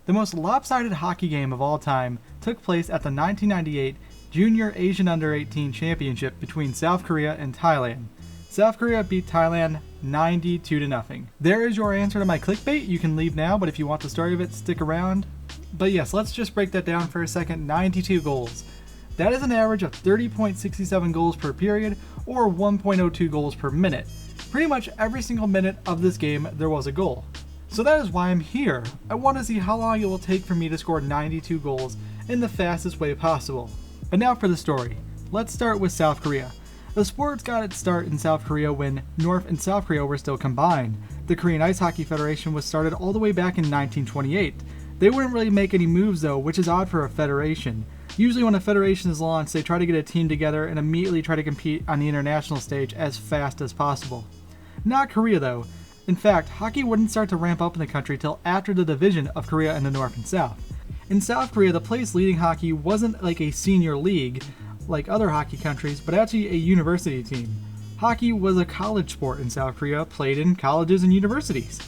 The most lopsided hockey game of all time took place at the 1998 Junior Asian Under-18 Championship between South Korea and Thailand. South Korea beat Thailand 92-0. There is your answer to my clickbait. You can leave now, but if you want the story of it, stick around. But yes, let's just break that down for a second. 92 goals. That is an average of 30.67 goals per period, or 1.02 goals per minute. Pretty much every single minute of this game, there was a goal. So that is why I'm here. I want to see how long it will take for me to score 92 goals in the fastest way possible. But now for the story. Let's start with South Korea. The sport got its start in South Korea when North and South Korea were still combined. The Korean Ice Hockey Federation was started all the way back in 1928. They wouldn't really make any moves though, which is odd for a federation. Usually when a federation is launched, they try to get a team together and immediately try to compete on the international stage as fast as possible. Not Korea though. In fact, hockey wouldn't start to ramp up in the country till after the division of Korea into North and South. In South Korea, the place leading hockey wasn't like a senior league like other hockey countries, but actually a university team. Hockey was a college sport in South Korea, played in colleges and universities.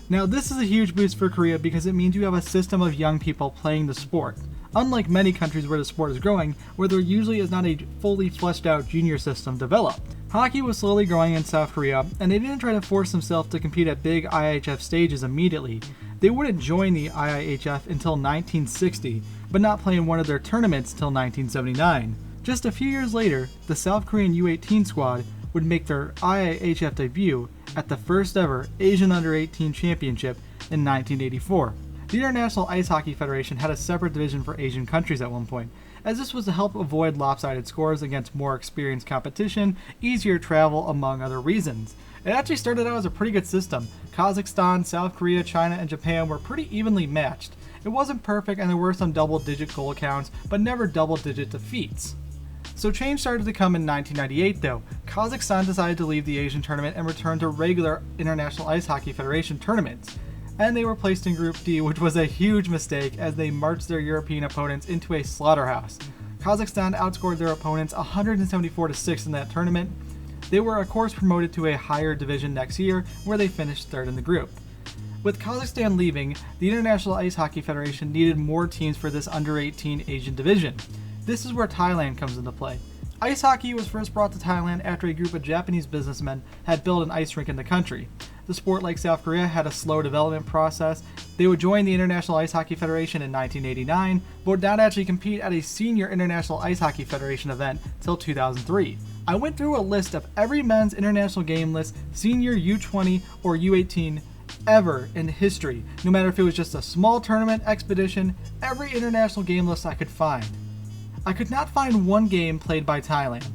Now this is a huge boost for Korea because it means you have a system of young people playing the sport. Unlike many countries where the sport is growing, where there usually is not a fully fleshed out junior system developed. Hockey was slowly growing in South Korea, and they didn't try to force themselves to compete at big IIHF stages immediately. They wouldn't join the IIHF until 1960, but not play in one of their tournaments until 1979. Just a few years later, the South Korean U18 squad would make their IIHF debut at the first ever Asian Under-18 Championship in 1984. The International Ice Hockey Federation had a separate division for Asian countries at one point, as this was to help avoid lopsided scores against more experienced competition, easier travel, among other reasons. It actually started out as a pretty good system. Kazakhstan, South Korea, China, and Japan were pretty evenly matched. It wasn't perfect and there were some double-digit goal counts, but never double-digit defeats. So change started to come in 1998 though. Kazakhstan decided to leave the Asian tournament and return to regular International Ice Hockey Federation tournaments. And they were placed in Group D, which was a huge mistake as they marched their European opponents into a slaughterhouse. Kazakhstan outscored their opponents 174-6 in that tournament. They were of course promoted to a higher division next year, where they finished third in the group. With Kazakhstan leaving, the International Ice Hockey Federation needed more teams for this under-18 Asian division. This is where Thailand comes into play. Ice hockey was first brought to Thailand after a group of Japanese businessmen had built an ice rink in the country. The sport, like South Korea, had a slow development process. They would join the International Ice Hockey Federation in 1989, but would not actually compete at a senior International Ice Hockey Federation event till 2003. I went through a list of every men's international game list, senior, U20, or U18 ever in history, no matter if it was just a small tournament, expedition, every international game list I could find. I could not find one game played by Thailand.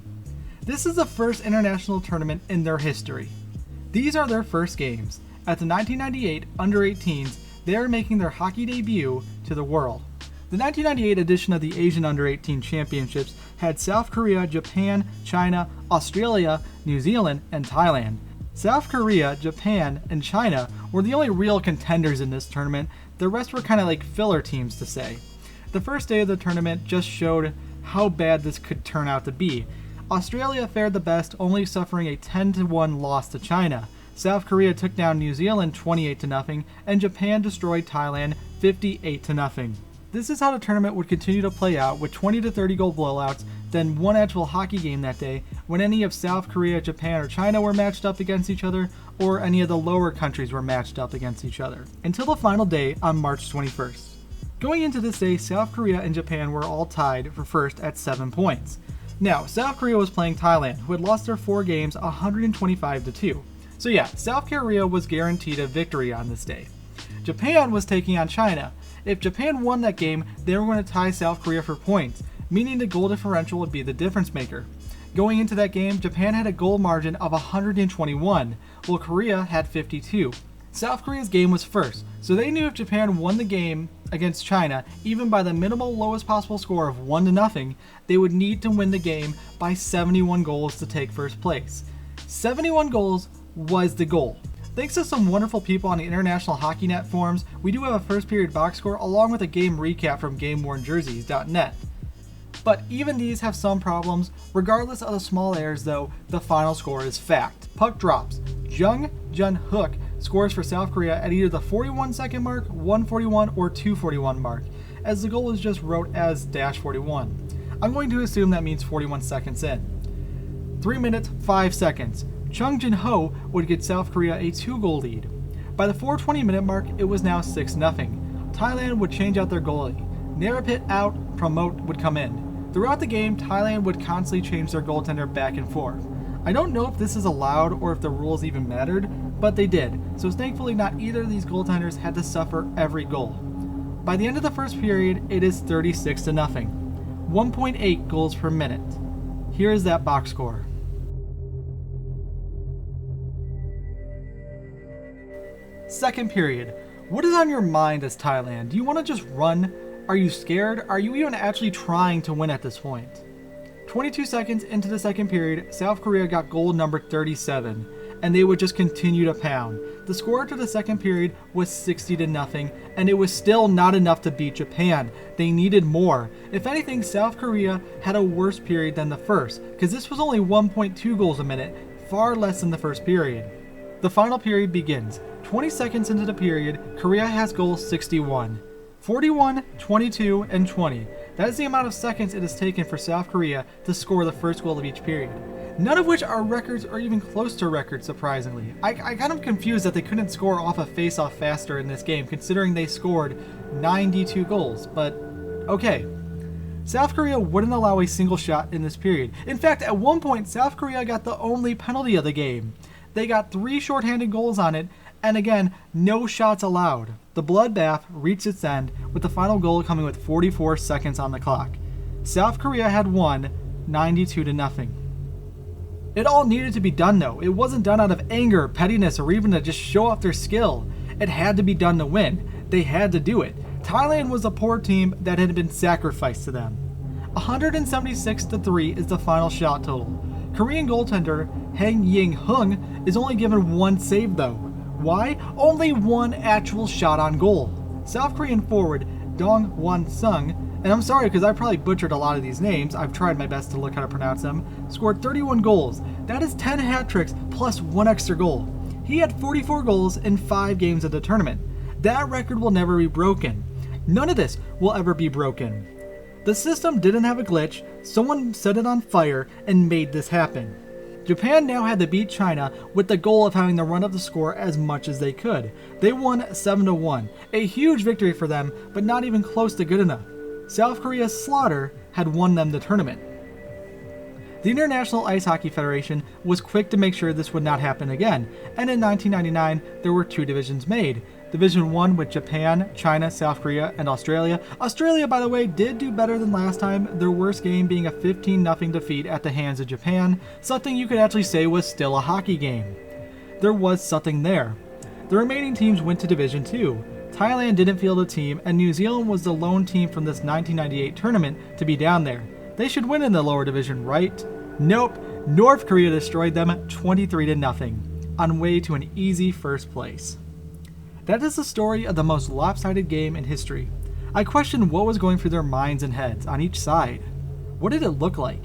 This is the first international tournament in their history. These are their first games. At the 1998 Under-18s, they are making their hockey debut to the world. The 1998 edition of the Asian Under-18 Championships had South Korea, Japan, China, Australia, New Zealand, and Thailand. South Korea, Japan, and China were the only real contenders in this tournament. The rest were kind of like filler teams to say. The first day of the tournament just showed how bad this could turn out to be. Australia fared the best, only suffering a 10-1 loss to China. South Korea took down New Zealand 28-0, and Japan destroyed Thailand 58-0. This is how the tournament would continue to play out, with 20 to 30 goal blowouts, then one actual hockey game that day, when any of South Korea, Japan, or China were matched up against each other, or any of the lower countries were matched up against each other, until the final day on March 21st. Going into this day, South Korea and Japan were all tied for first at 7 points. Now, South Korea was playing Thailand, who had lost their 4 games 125-2. So yeah, South Korea was guaranteed a victory on this day. Japan was taking on China. If Japan won that game, they were going to tie South Korea for points, meaning the goal differential would be the difference maker. Going into that game, Japan had a goal margin of 121, while Korea had 52. South Korea's game was first, so they knew if Japan won the game against China, even by the minimal lowest possible score of 1-0, they would need to win the game by 71 goals to take first place. 71 goals was the goal. Thanks to some wonderful people on the International Hockey Net forums, we do have a first period box score along with a game recap from GameWornJerseys.net. But even these have some problems. Regardless of the small errors though, the final score is fact. Puck drops. Jung Jun Hook scores for South Korea at either the 41-second mark, 141, or 241 mark, as the goal is just wrote as -41. I'm going to assume that means 41 seconds in. 3 minutes, 5 seconds. Chung Jin-ho would get South Korea a 2-goal lead. By the 4:20-minute mark, it was now 6-0. Thailand would change out their goalie. Narapit out, Promote would come in. Throughout the game, Thailand would constantly change their goaltender back and forth. I don't know if this is allowed or if the rules even mattered, but they did, so thankfully not either of these goaltenders had to suffer every goal. By the end of the first period, it is 36-0. 1.8 goals per minute. Here is that box score. Second period. What is on your mind as Thailand? Do you want to just run? Are you scared? Are you even actually trying to win at this point? 22 seconds into the second period, South Korea got goal number 37, and they would just continue to pound. The score after the second period was 60-0, and it was still not enough to beat Japan. They needed more. If anything, South Korea had a worse period than the first, because this was only 1.2 goals a minute, far less than the first period. The final period begins. 20 seconds into the period, Korea has goal 61. 41, 22, and 20. That is the amount of seconds it has taken for South Korea to score the first goal of each period. None of which are records or even close to records, surprisingly. I kind of confused that they couldn't score off a face-off faster in this game, considering they scored 92 goals, but okay. South Korea wouldn't allow a single shot in this period. In fact, at one point, South Korea got the only penalty of the game. They got 3 shorthanded goals on it, and again, no shots allowed. The bloodbath reached its end, with the final goal coming with 44 seconds on the clock. South Korea had won 92-0. It all needed to be done though. It wasn't done out of anger, pettiness, or even to just show off their skill. It had to be done to win. They had to do it. Thailand was a poor team that had been sacrificed to them. 176-3 is the final shot total. Korean goaltender Hang Ying-hung is only given 1 save though. Why? Only 1 actual shot on goal. South Korean forward Dong Won-sung, and I'm sorry because I probably butchered a lot of these names, I've tried my best to look how to pronounce them, scored 31 goals. That is 10 hat tricks plus 1 extra goal. He had 44 goals in 5 games of the tournament. That record will never be broken. None of this will ever be broken. The system didn't have a glitch, someone set it on fire and made this happen. Japan now had to beat China with the goal of having to run up the score as much as they could. They won 7-1, a huge victory for them, but not even close to good enough. South Korea's slaughter had won them the tournament. The International Ice Hockey Federation was quick to make sure this would not happen again, and in 1999 there were 2 divisions made. Division 1 with Japan, China, South Korea, and Australia. Australia, by the way, did do better than last time, their worst game being a 15-0 defeat at the hands of Japan, something you could actually say was still a hockey game. There was something there. The remaining teams went to Division 2. Thailand didn't field a team, and New Zealand was the lone team from this 1998 tournament to be down there. They should win in the lower division, right? Nope, North Korea destroyed them 23-0, on way to an easy first place. That is the story of the most lopsided game in history. I question what was going through their minds and heads on each side. What did it look like?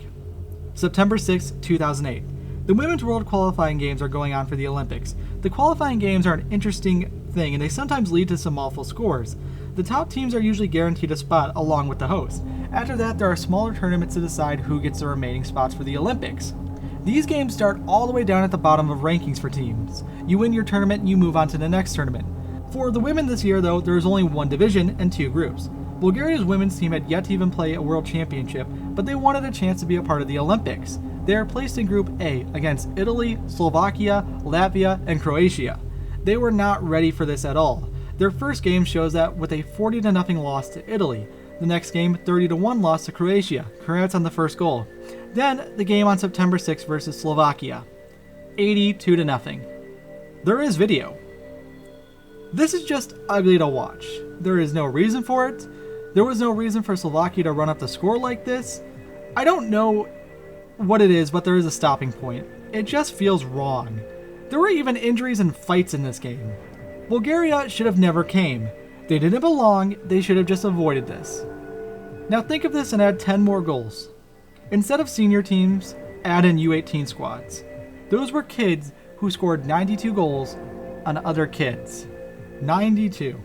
September 6, 2008. The Women's World Qualifying Games are going on for the Olympics. The qualifying games are an interesting thing, and they sometimes lead to some awful scores. The top teams are usually guaranteed a spot along with the host. After that, there are smaller tournaments to decide who gets the remaining spots for the Olympics. These games start all the way down at the bottom of rankings for teams. You win your tournament and you move on to the next tournament. For the women this year, though, there is only 1 division and 2 groups. Bulgaria's women's team had yet to even play a world championship, but they wanted a chance to be a part of the Olympics. They are placed in Group A against Italy, Slovakia, Latvia, and Croatia. They were not ready for this at all. Their first game shows that with a 40-0 loss to Italy. The next game, 30-1 loss to Croatia. Congrats on the first goal. Then, the game on September 6 versus Slovakia. 82-0. There is video. This is just ugly to watch. There is no reason for it. There was no reason for Slovakia to run up the score like this. I don't know what it is, but there is a stopping point. It just feels wrong. There were even injuries and fights in this game. Bulgaria should have never came. They didn't belong, they should have just avoided this. Now think of this and add 10 more goals. Instead of senior teams, add in U18 squads. Those were kids who scored 92 goals on other kids. 92.